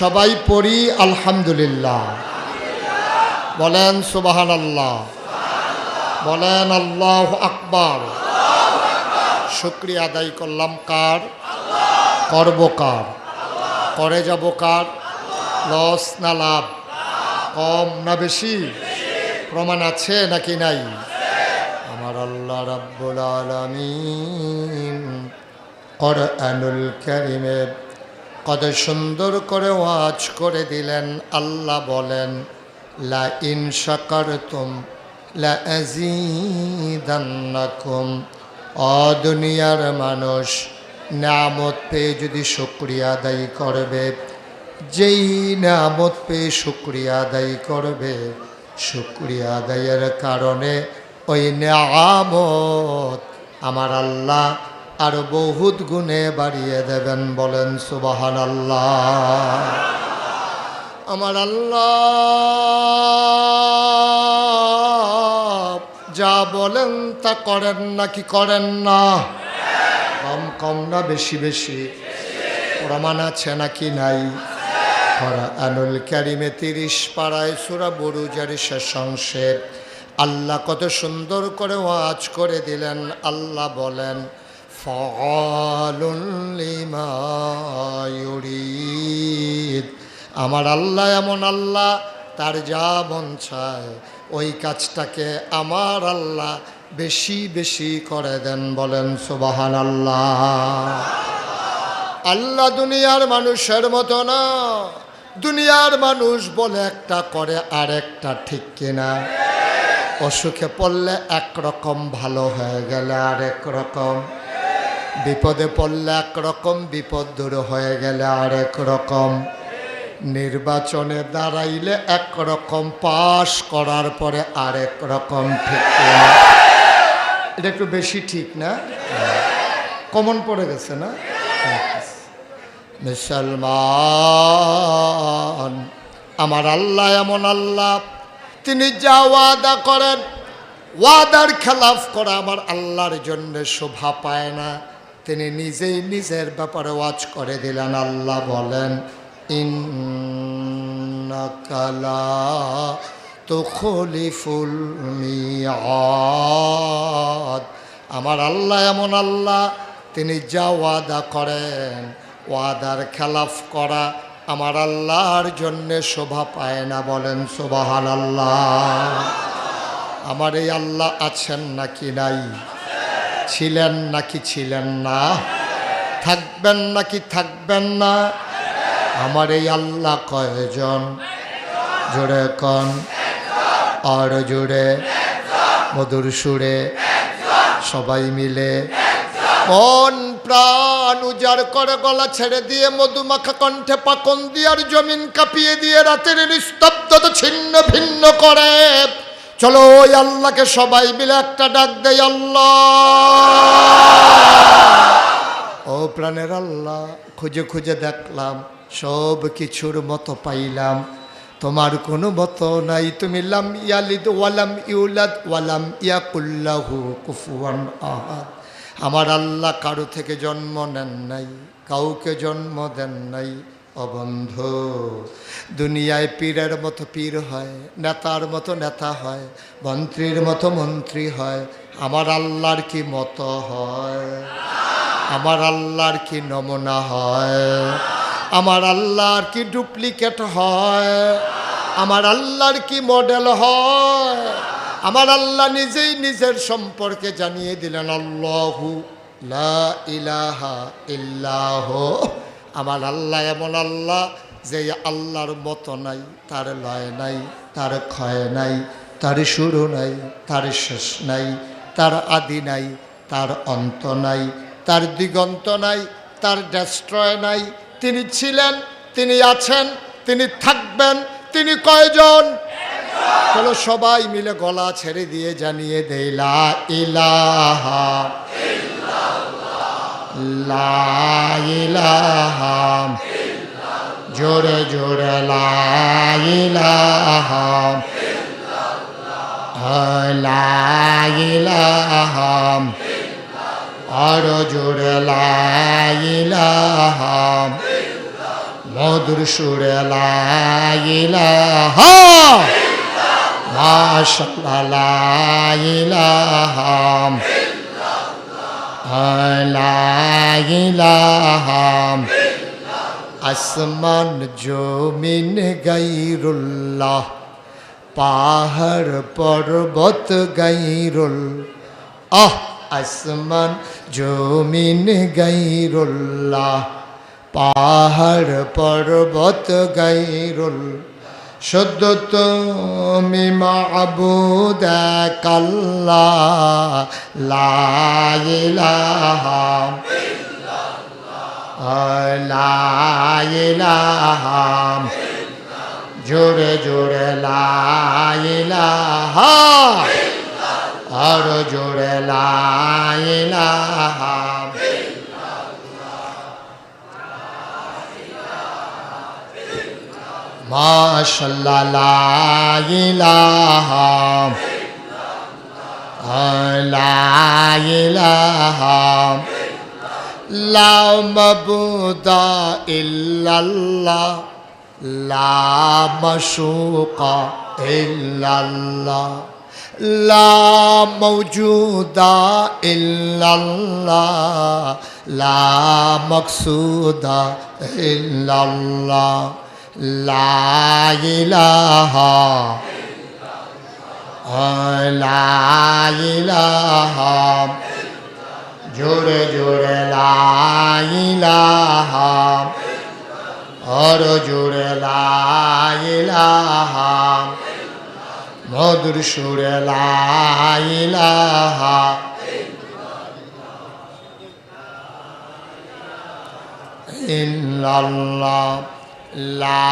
সবাই পড়ি আলহামদুলিল্লাহ। বলেন সুবহানাল্লাহ, বলেন আল্লাহু আকবার। শুকরিয়া আদায় করলাম কার? করব কার? করে যাব কার? লস না লাভ? কম না বেশি? প্রমাণ আছে নাকি নাই? আমার আল্লাহ রাব্বুল আলামিন কোরআনুল কারীমে কত সুন্দর করে ওয়াজ করে দিলেন। আল্লাহ বলেন, লা ইন শাকারতুম লা আযীদান্নাকুম। ও দুনিয়ার মানুষ, নিয়ামত পেয়ে যদি শুকরিয়া আদায় করবে, যেই নিয়ামত পেয়ে শুকরিয়া আদায় করবে, শুকরিয়া আদায়ের কারণে ওই নিয়ামত আমার আল্লাহ আরো বহুত গুণে বাড়িয়ে দেবেন। বলেন সুবহানাল্লাহ। আমার আল্লাহ যা বলেন তা করেন নাকি করেন না? কম কম না বেশি বেশি? প্রমাণ আছে নাকি নাই? কোরআনুল কারীমে 30 পারায় সূরা বুরুজের শেষ অংশে আল্লাহ কত সুন্দর করে ওয়াজ করে দিলেন। আল্লাহ বলেন, ফাআলুন লিমা ইউরিদ। আমার আল্লাহ এমন আল্লাহ, তার যা মন চায় ওই কাজটাকে আমার আল্লাহ বেশি বেশি করে দেন। বলেন সুবহানাল্লাহ। আল্লাহ দুনিয়ার মানুষের মতো না। দুনিয়ার মানুষ বলে একটা করে আর একটা, ঠিক কিনা? অসুখে পড়লে একরকম, ভালো হয়ে গেলে আরেক রকম, বিপদে পড়লে একরকম, বিপদ দূর হয়ে গেলে আরেক রকম, নির্বাচনে দাঁড়াইলে একরকম, পাশ করার পরে আরেক রকম, ঠিক না? এটা একটু বেশি ঠিক না? কমন পড়ে গেছে না? মুসলমান, আমার আল্লাহ এমন আল্লাহ, তিনি যা ওয়াদা করেন, ওয়াদার খেলাফ করা আমার আল্লাহর জন্য শোভা পায় না। তিনি নিজেই নিজের ব্যাপারে ওয়াজ করে দিলেন। আল্লাহ বলেন, ইন্নাকা লা তুখলিফুল মিআদ। আমার আল্লাহ এমন আল্লাহ, তিনি যা ওয়াদা করেন, ওয়াদার খেলাফ করা আমার আল্লাহর জন্যে শোভা পায় না। বলেন সুবহানাল্লাহ। আমার এই আল্লাহ আছেন নাকি নাই? ছিলেন নাকি ছিলেন না? থাকবেন নাকি থাকবেন না? আমার এই আল্লাহ কয়জন? জোরে কন, আর জোরে, মধুর সুরে, সবাই মিলে মন প্রাণ উজাড় করে গলা ছেড়ে দিয়ে মধুমাখা কণ্ঠে পাকন দিয়ার জমিন কাঁপিয়ে দিয়ে রাতের নিস্তব্ধতা ছিন্ন ভিন্ন করে চলো ওই আল্লাহকে সবাই মিলে একটা ডাক দেই, আল্লাহ। ও প্রাণের আল্লাহ, খুঁজে খুঁজে দেখলাম, সব কিছুর মতো পাইলাম, তোমার কোনো মতো নাই। তুমি লাম ইয়ালিদ ওয়ালাম ইউলাদ ওয়ালাম ইয়াকুল্লাহু কুফুয়ান আহাদ। আমার আল্লাহ কারো থেকে জন্ম নেন নাই, কাউকে জন্ম দেন নাই। অবন্ধ, দুনিয়ায় পীরের মতো পীর হয়, নেতার মতো নেতা হয়, মন্ত্রীর মতো মন্ত্রী হয়। আমার আল্লাহর কি মতো হয়? আমার আল্লাহর কি নমুনা হয়? আমার আল্লাহর কি ডুপ্লিকেট হয়? আমার আল্লাহর কি মডেল হয়? আমার আল্লাহ নিজেই নিজের সম্পর্কে জানিয়ে দিলেন, আল্লাহু লা ইলাহা ইল্লাহু। আমার আল্লাহ এমন আল্লাহ যে আল্লাহর মতো নাই, তার লয় নাই, তার ক্ষয় নাই, তার শুরু নাই, তার শেষ নাই, তার আদি নাই, তার অন্ত নাই, তার দিগন্ত নাই, তার ডেস্ট্রয় নাই। তিনি ছিলেন, তিনি আছেন, তিনি থাকবেন। তিনি কয়জন? চলো সবাই মিলে গলা ছেড়ে দিয়ে জানিয়ে দেই, লা ইলাহা ইল্লাল্লাহ, লা ইলাহা ইল্লাল্লাহ, জোরে জোরে লা ইলাহা ইল্লাল্লাহ, লা ইলাহা ইল্লাল্লাহ, আরো জোরে লা ইলাহা মধুর সুরে লা ইলাহা মাশাআল্লাহ লা ইলাহা লা ইলাহা আসমান জমিন গায়রুল্লাহ পাহাড় পর্বত গায়রুল আসমান জমিন গায়রুল্লাহ পাহাড় পর্বত গায়রুল শুদ্ধ তুমি মাবুদ এক আল্লাহ লা ইলাহা লা ইলাহা জোরে জোরে লা ইলাহা আর জোরে লা ইলাহা মাশাআল্লাহ লা ইলাহা লা ইলাহা লা মাবুদা ইল্লাল্লাহ লা মাশুকা ইল্লাল্লাহ লা মাওজুদা ইল্লাল্লাহ লা মাকসুদা ইল্লাল্লাহ লা ইলাহা লা ইলাহা জোরে জোরে লা ইলাহা আর জোরে লা ইলাহা মধুর সুরে লা ইলাহা ইল্লাল্লাহ লা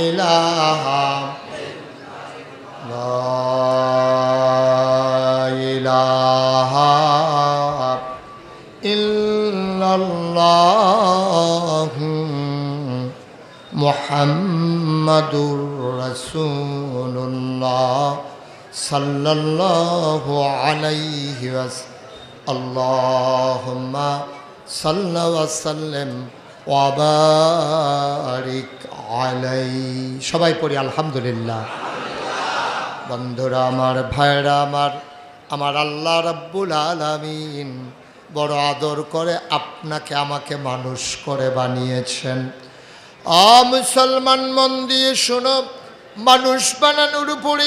ইলাহা লা ইলাহা ইল্লাল্লাহ মুহাম্মাদুর রাসূলুল্লাহ সাল্লাল্লাহু আলাইহি ওয়াসাল্লাম আল্লাহুম্মা সাল্লি ওয়া সাল্লিম ওয়া বারিক আলাইহি। সবাই পড়ি আলহামদুলিল্লাহ। বন্ধুরা আমার, ভাইরা আমার, আমার আল্লাহ রাব্বুল আলামিন বড় আদর করে আপনাকে আমাকে মানুষ করে বানিয়েছেন। মুসলমান মন দিয়ে শোনো, মানুষ বানানোর উপরে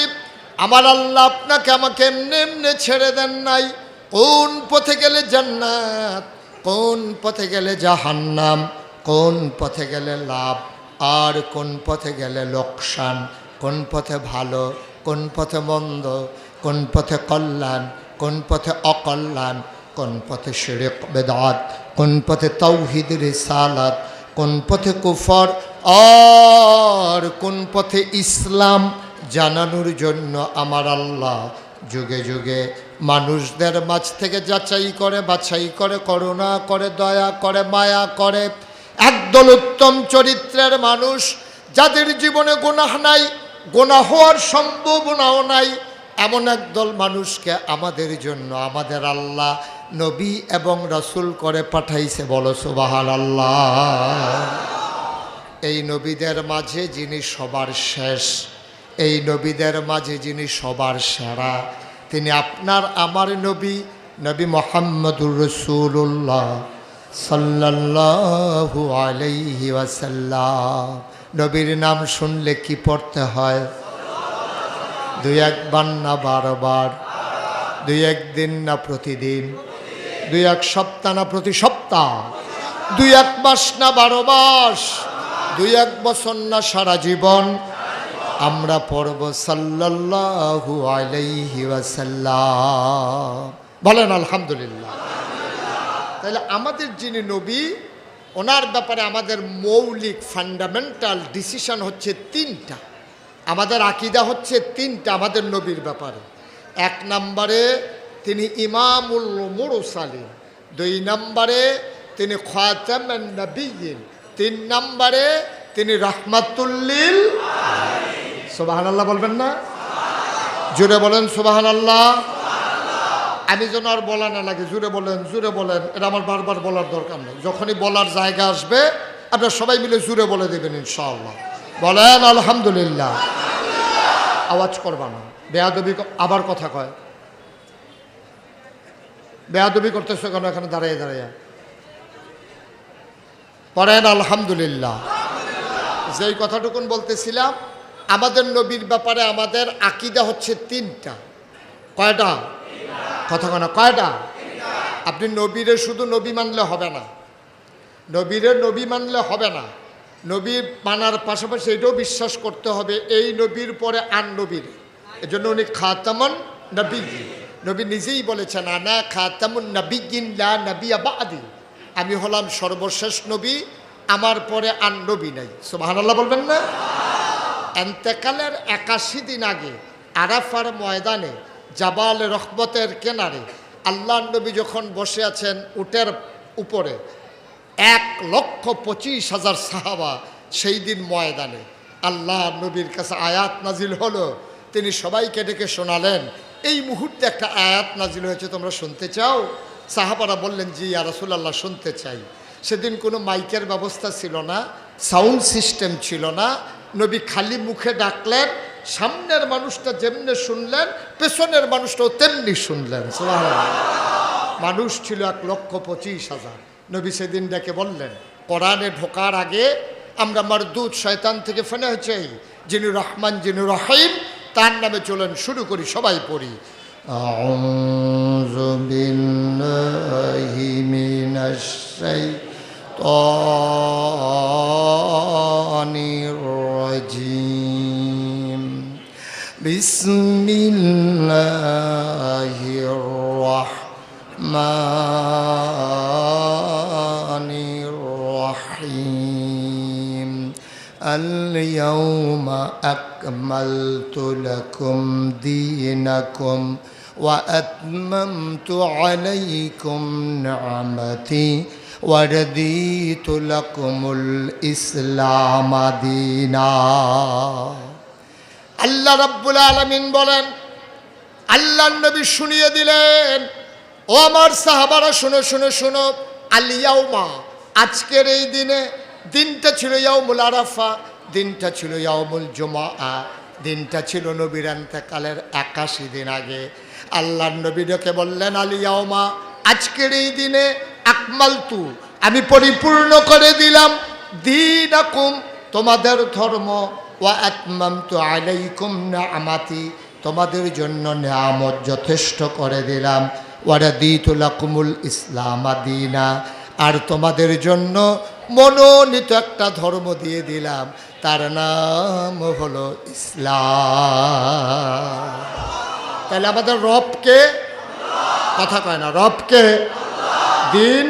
আমার আল্লাহ আপনাকে আমাকে এমনি এমনি ছেড়ে দেন নাই। কোন পথে গেলে জান্নাত, কোন পথে গেলে জাহান্নাম, কোন পথে গেলে লাভ আর কোন পথে গেলে লোকসান, কোন পথে ভালো, কোন পথে মন্দ, কোন পথে কল্যাণ, কোন পথে অকল্যাণ, কোন পথে শিরক বেদাত, কোন পথে তাওহীদ রিসালাত, কোন পথে কুফর আর কোন পথে ইসলাম জানানোর জন্য আমার আল্লাহ যুগে যুগে মানুষদের মাঝ থেকে যাচাই করে, বাছাই করে, করুণা করে, দয়া করে, মায়া করে একদল উত্তম চরিত্রের মানুষ, যাদের জীবনে গুনাহ নাই, গুনাহ হওয়ার সম্ভাবনাও নাই, এমন একদল মানুষকে আমাদের জন্য আমাদের আল্লাহ নবী এবং রাসূল করে পাঠাইছে। বলো সুবহানাল্লাহ। এই নবীদের মাঝে যিনি সবার শেষ, এই নবীদের মাঝে যিনি সবার সেরা, তিনি আপনার আমার নবী, নবী মুহাম্মদুর রাসূলুল্লাহ সাল্লাল্লাহু আলাইহি ওয়াসাল্লাম। নবীর নাম শুনলে কি পড়তে হয়? দুই একবার না 12 বার, দুই একদিন না প্রতিদিন, দুই এক সপ্তাহ না প্রতি সপ্তাহ, দুই এক মাস না 12 মাস, দুই এক বছর না সারা জীবন আমরা পড়ব সাল্লাল্লাহু আলাইহি ওয়াসাল্লাম। বলেন আলহামদুলিল্লাহ। তাহলে আমাদের যিনি নবী, ওনার ব্যাপারে আমাদের মৌলিক ফান্ডামেন্টাল ডিসিশন হচ্ছে 3টা। আমাদের আকীদা হচ্ছে 3টা আমাদের নবীর ব্যাপারে। 1 নম্বরে তিনি ইমামুল মুরসালিন, 2 নম্বরে তিনি খাতামুন নবিয়্যিন, 3 নম্বরে তিনি রাহমাতুল লিল আলামিন। সুবহানাল্লাহ বলবেন না? জোরে বলেন সুবহানাল্লাহ। আমি যেন আর বলা না লাগে, জোরে বলেন, জোরে বলেন, এটা আমার বারবার বলার দরকার নেই। যখনই বলার জায়গা আসবে আপনারা সবাই মিলে জুড়ে বলে দেবেন ইনশাআল্লাহ। বলেন আলহামদুলিল্লাহ। আওয়াজ করবা না, বেয়াদবি আবার কথা কয়। বেয়াদবি করতেছো কেন এখানে দাঁড়িয়ে দাঁড়িয়ে? পড়েন আলহামদুলিল্লাহ। যেই কথাটুকুন বলতেছিলাম, আমাদের নবীর ব্যাপারে আমাদের আকীদা হচ্ছে তিনটা। কয়টা? কথা কয় না, কয়টা? আপনি নবীরে শুধু নবী মানলে হবে না, নবীরে নবী মানলে হবে না, নবী মানার পাশাপাশি এটাও বিশ্বাস করতে হবে এই নবীর পরে আর নবীর। এজন্য উনি খাতামুন নবিয়্যিন, নবী নিজেই বলেছেন আনা খাতামুন নবিয়্যিন লা নবিয়্যা বা'দি, আমি হলাম সর্বশেষ নবী, আমার পরে আর নবী নাই। সুবহানাল্লাহ বলবেন না? এন্তেকালের 81 দিন আগে আরাফার ময়দানে জাবাল রহমতের কিনারে আল্লাহর নবী যখন বসে আছেন উটের উপরে, 1,25,000 সাহাবা সেই দিন ময়দানে। আল্লাহ নবীর কাছে আয়াত নাজিল হলো, তিনি সবাইকে ডেকে শোনালেন এই মুহূর্তে একটা আয়াত নাজিল হয়েছে, তোমরা শুনতে চাও? সাহাবারা বললেন জি ইয়া রাসূলুল্লাহ, শুনতে চাই। সেদিন কোনো মাইকের ব্যবস্থা ছিল না, সাউন্ড সিস্টেম ছিল না, নবী খালি মুখে ডাকলেন, সামনের মানুষটা যেমনি শুনলেন পেছনের মানুষটাও তেমনি শুনলেন। সুবহানাল্লাহ। মানুষ ছিল 1,25,000। নবী সেদিন ডেকে বললেন কোরআনে ঢোকার আগে আমরা মারদুদ শয়তান থেকে ফেনা হয়েছে, যিনি রহমান যিনি রহিম তার নামে চলেন, শুরু করি, সবাই পড়ি। আউযু বিল্লাহি মিনাশ শাইতানির রাজিম। বিসমিল্লাহির রাহমানির রাহিম। اليوم أكملت لكم دينكم وأتممت عليكم نعمتي ورضيت لكم الإسلام دينا। আল্লাহ রাব্বুল আলামিন বলেন, আল্লাহর নবী শুনিয়ে দিলেন, ও আমার সাহাবারা শোনো শোনো শোনো, আল ইয়াউমা, আজকের এই দিনে, দিনটা ছিল ইয়াউমুল আরাফা, দিনটা ছিল ইয়াউমুল জুমআ, দিনটা ছিল নবীর ইন্তেকালের 81 দিন আগে। আল্লাহর নবী ডেকে বললেন আল ইয়াউমা, আজকের এই দিনে, আকমালতু, আমি পরিপূর্ণ করে দিলাম, দীনাকুম, তোমাদের ধর্ম, ওয়া আতমামতু আলাইকুম নিআমাতি, তোমাদের জন্য নিয়ামত যথেষ্ট করে দিলাম, ওয়া রাদিতু লাকুমুল ইসলাম দীনা, আর তোমাদের জন্য মনোনীত একটা ধর্ম দিয়ে দিলাম, তার নাম হলো ইসলাম। তাহলে আমাদের রবকে, কথা কয় না, রবকে, দিন